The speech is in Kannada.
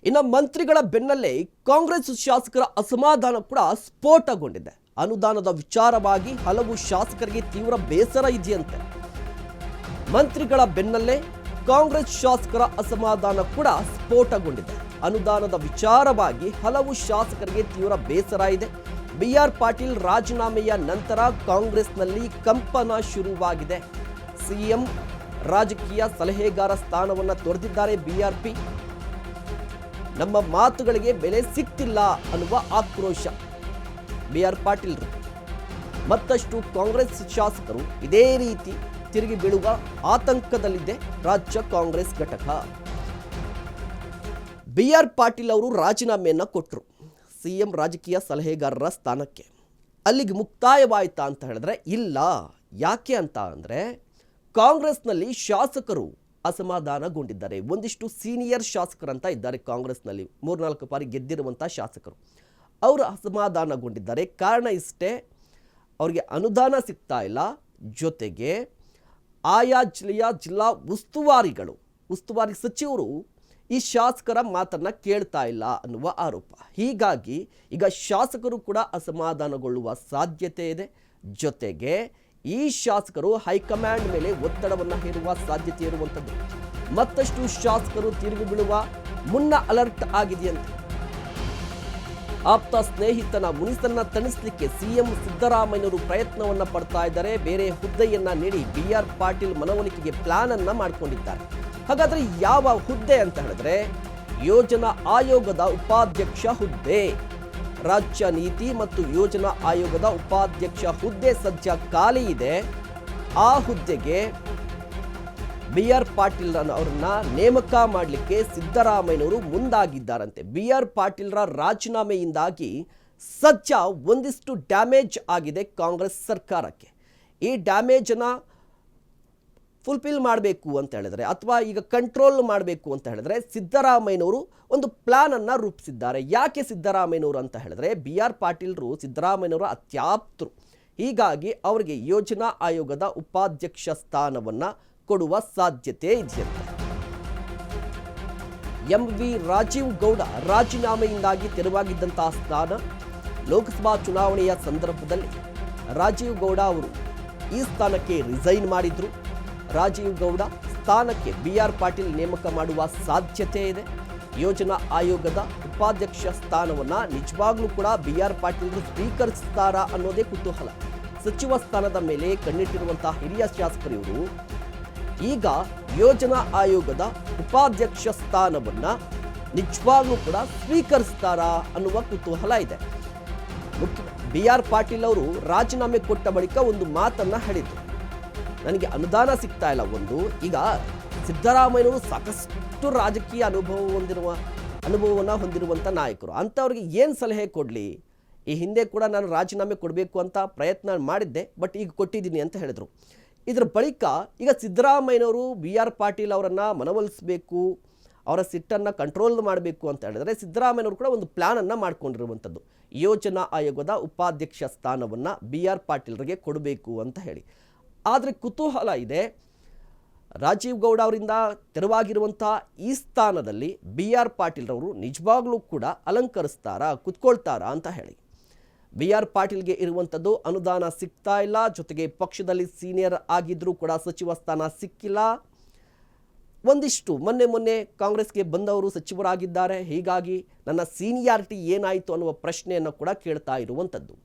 ಇನ್ನು ಮಂತ್ರಿಗಳ ಬೆನ್ನಲ್ಲೇ ಕಾಂಗ್ರೆಸ್ ಶಾಸಕರ ಅಸಮಾಧಾನ ಕೂಡ ಸ್ಫೋಟಗೊಂಡಿದೆ. ಅನುದಾನದ ವಿಚಾರವಾಗಿ ಹಲವು ಶಾಸಕರಿಗೆ ತೀವ್ರ ಬೇಸರ ಇದೆಯಂತೆ. ಮಂತ್ರಿಗಳ ಬೆನ್ನಲ್ಲೇ ಕಾಂಗ್ರೆಸ್ ಶಾಸಕರ ಅಸಮಾಧಾನ ಕೂಡ ಸ್ಫೋಟಗೊಂಡಿದೆ. ಅನುದಾನದ ವಿಚಾರವಾಗಿ ಹಲವು ಶಾಸಕರಿಗೆ ತೀವ್ರ ಬೇಸರ ಇದೆ. ಬಿಆರ್ ಪಾಟೀಲ್ ರಾಜೀನಾಮೆಯ ನಂತರ ಕಾಂಗ್ರೆಸ್ನಲ್ಲಿ ಕಂಪನ ಶುರುವಾಗಿದೆ. ಸಿಎಂ ರಾಜಕೀಯ ಸಲಹೆಗಾರ ಸ್ಥಾನವನ್ನು ತೊರೆದಿದ್ದಾರೆ ಬಿಆರ್ಪಿ. ನಮ್ಮ ಮಾತುಗಳಿಗೆ ಬೆಲೆ ಸಿಗ್ತಿಲ್ಲ ಅನ್ನುವ ಆಕ್ರೋಶ ಬಿಆರ್ ಪಾಟೀಲ್. ಮತ್ತಷ್ಟು ಕಾಂಗ್ರೆಸ್ ಶಾಸಕರು ಇದೇ ರೀತಿ ತಿರುಗಿ ಬೀಳುವ ಆತಂಕದಲ್ಲಿದೆ ರಾಜ್ಯ ಕಾಂಗ್ರೆಸ್ ಘಟಕ. ಬಿಆರ್ ಪಾಟೀಲ್ ಅವರು ರಾಜೀನಾಮೆಯನ್ನು ಕೊಟ್ಟರು ಸಿಎಂ ರಾಜಕೀಯ ಸಲಹೆಗಾರರ ಸ್ಥಾನಕ್ಕೆ. ಅಲ್ಲಿಗೆ ಮುಕ್ತಾಯವಾಯಿತಾ ಅಂತ ಹೇಳಿದ್ರೆ ಇಲ್ಲ. ಯಾಕೆ ಅಂತ ಅಂದರೆ ಕಾಂಗ್ರೆಸ್ನಲ್ಲಿ ಶಾಸಕರು ಅಸಮಾಧಾನಗೊಂಡಿದ್ದಾರೆ. ಒಂದಿಷ್ಟು ಸೀನಿಯರ್ ಶಾಸಕರಂತ ಇದ್ದಾರೆ ಕಾಂಗ್ರೆಸ್ನಲ್ಲಿ, 3-4 ಬಾರಿ ಗೆದ್ದಿರುವಂಥ ಶಾಸಕರು. ಅವರು ಅಸಮಾಧಾನಗೊಂಡಿದ್ದಾರೆ. ಕಾರಣ ಇಷ್ಟೇ, ಅವರಿಗೆ ಅನುದಾನ ಸಿಗ್ತಾ ಇಲ್ಲ. ಜೊತೆಗೆ ಆಯಾ ಜಿಲ್ಲೆಯ ಜಿಲ್ಲಾ ಉಸ್ತುವಾರಿ ಸಚಿವರು ಈ ಶಾಸಕರ ಮಾತನ್ನು ಕೇಳ್ತಾ ಇಲ್ಲ ಅನ್ನುವ ಆರೋಪ. ಹೀಗಾಗಿ ಈಗ ಶಾಸಕರು ಕೂಡ ಅಸಮಾಧಾನಗೊಳ್ಳುವ ಸಾಧ್ಯತೆ ಇದೆ. ಜೊತೆಗೆ ಈ ಶಾಸಕರು ಹೈಕಮಾಂಡ್ ಮೇಲೆ ಒತ್ತಡವನ್ನು ಹೇರುವ ಸಾಧ್ಯತೆ ಇರುವಂಥದ್ದು. ಮತ್ತಷ್ಟು ಶಾಸಕರು ತಿರುಗಿ ಬೀಳುವ ಮುನ್ನ ಅಲರ್ಟ್ ಆಗಿದೆಯಂತೆ. ಆಪ್ತ ಸ್ನೇಹಿತನ ಮುನಿಸನ್ನ ತಣಿಸಲಿಕ್ಕೆ ಸಿಎಂ ಸಿದ್ದರಾಮಯ್ಯನವರು ಪ್ರಯತ್ನವನ್ನ ಪಡ್ತಾ ಇದ್ದಾರೆ. ಬೇರೆ ಹುದ್ದೆಯನ್ನ ನೀಡಿ ಬಿಆರ್ ಪಾಟೀಲ್ ಮನವೊಲಿಕೆಗೆ ಪ್ಲಾನ್ ಅನ್ನ ಮಾಡಿಕೊಂಡಿದ್ದಾರೆ. ಹಾಗಾದ್ರೆ ಯಾವ ಹುದ್ದೆ ಅಂತ ಹೇಳಿದ್ರೆ ಯೋಜನಾ ಆಯೋಗದ ಉಪಾಧ್ಯಕ್ಷ ಹುದ್ದೆ. ರಾಜ್ಯ ನೀತಿ ಮತ್ತು ಯೋಜನಾ ಆಯೋಗದ ಉಪಾಧ್ಯಕ್ಷ ಹುದ್ದೆ ಸದ್ಯ ಖಾಲಿ ಇದೆ. ಆ ಹುದ್ದೆಗೆ ಬಿಆರ್ ಪಾಟೀಲ್ ಅವರನ್ನ ನೇಮಕ ಮಾಡಲಿಕ್ಕೆ ಸಿದ್ದರಾಮಯ್ಯನವರು ಮುಂದಾಗಿದ್ದಾರಂತೆ. ಬಿಆರ್ ಪಾಟೀಲ್ರ ರಾಜೀನಾಮೆಯಿಂದಾಗಿ ಸದ್ಯ ಒಂದಿಷ್ಟು ಡ್ಯಾಮೇಜ್ ಆಗಿದೆ ಕಾಂಗ್ರೆಸ್ ಸರ್ಕಾರಕ್ಕೆ. ಈ ಡ್ಯಾಮೇಜನ್ನು ಫುಲ್ಫಿಲ್ ಮಾಡಬೇಕು ಅಂತ ಹೇಳಿದ್ರೆ, ಅಥವಾ ಈಗ ಕಂಟ್ರೋಲ್ ಮಾಡಬೇಕು ಅಂತ ಹೇಳಿದ್ರೆ ಸಿದ್ದರಾಮಯ್ಯನವರು ಒಂದು ಪ್ಲಾನ್ ಅನ್ನು ರೂಪಿಸಿದ್ದಾರೆ. ಯಾಕೆ ಸಿದ್ದರಾಮಯ್ಯನವರು ಅಂತ ಹೇಳಿದ್ರೆ ಬಿಆರ್ ಪಾಟೀಲ್ರು ಸಿದ್ದರಾಮಯ್ಯನವರ ಅತ್ಯಾಪ್ತರು. ಹೀಗಾಗಿ ಅವರಿಗೆ ಯೋಜನಾ ಆಯೋಗದ ಉಪಾಧ್ಯಕ್ಷ ಸ್ಥಾನವನ್ನು ಕೊಡುವ ಸಾಧ್ಯತೆ ಇದೆಯಂತೆ. ಎಂವಿ ರಾಜೀವ್ ಗೌಡ ರಾಜೀನಾಮೆಯಿಂದಾಗಿ ತೆರವಾಗಿದ್ದಂತಹ ಸ್ಥಾನ. ಲೋಕಸಭಾ ಚುನಾವಣೆಯ ಸಂದರ್ಭದಲ್ಲಿ ರಾಜೀವ್ ಗೌಡ ಅವರು ಈ ಸ್ಥಾನಕ್ಕೆ ರಿಸೈನ್ ಮಾಡಿದ್ರು. ರಾಜೀವ್ ಗೌಡ ಸ್ಥಾನಕ್ಕೆ ಬಿಆರ್ ಪಾಟೀಲ್ ನೇಮಕ ಮಾಡುವ ಸಾಧ್ಯತೆ ಇದೆ. ಯೋಜನಾ ಆಯೋಗದ ಉಪಾಧ್ಯಕ್ಷ ಸ್ಥಾನವನ್ನು ನಿಜವಾಗ್ಲೂ ಕೂಡ ಬಿಆರ್ ಪಾಟೀಲ್ ಸ್ವೀಕರಿಸುತ್ತಾರಾ ಅನ್ನೋದೇ ಕುತೂಹಲ. ಸಚಿವ ಸ್ಥಾನದ ಮೇಲೆ ಕಣ್ಣಿಟ್ಟಿರುವಂತಹ ಹಿರಿಯ ಶಾಸಕರು ಇವರು ಈಗ ಯೋಜನಾ ಆಯೋಗದ ಉಪಾಧ್ಯಕ್ಷ ಸ್ಥಾನವನ್ನ ನಿಜವಾಗ್ಲೂ ಕೂಡ ಸ್ವೀಕರಿಸ್ತಾರಾ ಅನ್ನುವ ಕುತೂಹಲ ಇದೆ. ಬಿಆರ್ ಪಾಟೀಲ್ ಅವರು ರಾಜೀನಾಮೆ ಕೊಟ್ಟ ಬಳಿಕ ಒಂದು ಮಾತನ್ನ ಹೇಳಿದ್ರು, ನನಗೆ ಅನುದಾನ ಸಿಗ್ತಾ ಇಲ್ಲ. ಈಗ ಸಿದ್ದರಾಮಯ್ಯನವರು ಸಾಕಷ್ಟು ರಾಜಕೀಯ ಅನುಭವವನ್ನು ಹೊಂದಿರುವಂಥ ನಾಯಕರು. ಅಂಥವ್ರಿಗೆ ಏನು ಸಲಹೆ ಕೊಡಲಿ? ಈ ಹಿಂದೆ ಕೂಡ ನಾನು ರಾಜೀನಾಮೆ ಕೊಡಬೇಕು ಅಂತ ಪ್ರಯತ್ನ ಮಾಡಿದ್ದೆ, ಬಟ್ ಈಗ ಕೊಟ್ಟಿದ್ದೀನಿ ಅಂತ ಹೇಳಿದರು. ಇದರ ಬಳಿಕ ಈಗ ಸಿದ್ದರಾಮಯ್ಯನವರು ಬಿಆರ್ ಪಾಟೀಲ್ ಅವರನ್ನು ಮನವೊಲಿಸಬೇಕು, ಅವರ ಸಿಟ್ಟನ್ನು ಕಂಟ್ರೋಲ್ ಮಾಡಬೇಕು ಅಂತ ಹೇಳಿದ್ರೆ ಸಿದ್ದರಾಮಯ್ಯನವರು ಕೂಡ ಒಂದು ಪ್ಲಾನನ್ನು ಮಾಡಿಕೊಂಡಿರುವಂಥದ್ದು. ಯೋಜನಾ ಆಯೋಗದ ಉಪಾಧ್ಯಕ್ಷ ಸ್ಥಾನವನ್ನು ಬಿಆರ್ ಪಾಟೀಲ್ರಿಗೆ ಕೊಡಬೇಕು ಅಂತ ಹೇಳಿ. ಆದರೆ ಕುತೂಹಲ ಇದೆ, ರಾಜೀವ್ ಗೌಡ ಅವರಿಂದ ತೆರವಾಗಿರುವಂಥ ಈ ಸ್ಥಾನದಲ್ಲಿ ಬಿಆರ್ ಪಾಟೀಲ್ರವರು ನಿಜವಾಗ್ಲೂ ಕೂಡ ಕುತ್ಕೊಳ್ತಾರಾ ಅಂತ ಹೇಳಿ. ಬಿಆರ್ ಪಾಟೀಲ್ಗೆ ಇರುವಂಥದ್ದು ಅನುದಾನ ಸಿಗ್ತಾ ಇಲ್ಲ. ಜೊತೆಗೆ ಪಕ್ಷದಲ್ಲಿ ಸೀನಿಯರ್ ಆಗಿದ್ರೂ ಕೂಡ ಸಚಿವ ಸ್ಥಾನ ಸಿಕ್ಕಿಲ್ಲ. ಒಂದಿಷ್ಟು ಮೊನ್ನೆ ಕಾಂಗ್ರೆಸ್ಗೆ ಬಂದವರು ಸಚಿವರಾಗಿದ್ದಾರೆ. ಹೀಗಾಗಿ ನನ್ನ ಸೀನಿಯಾರಿಟಿ ಏನಾಯಿತು ಅನ್ನುವ ಪ್ರಶ್ನೆಯನ್ನು ಕೂಡ ಕೇಳ್ತಾ ಇರುವಂಥದ್ದು.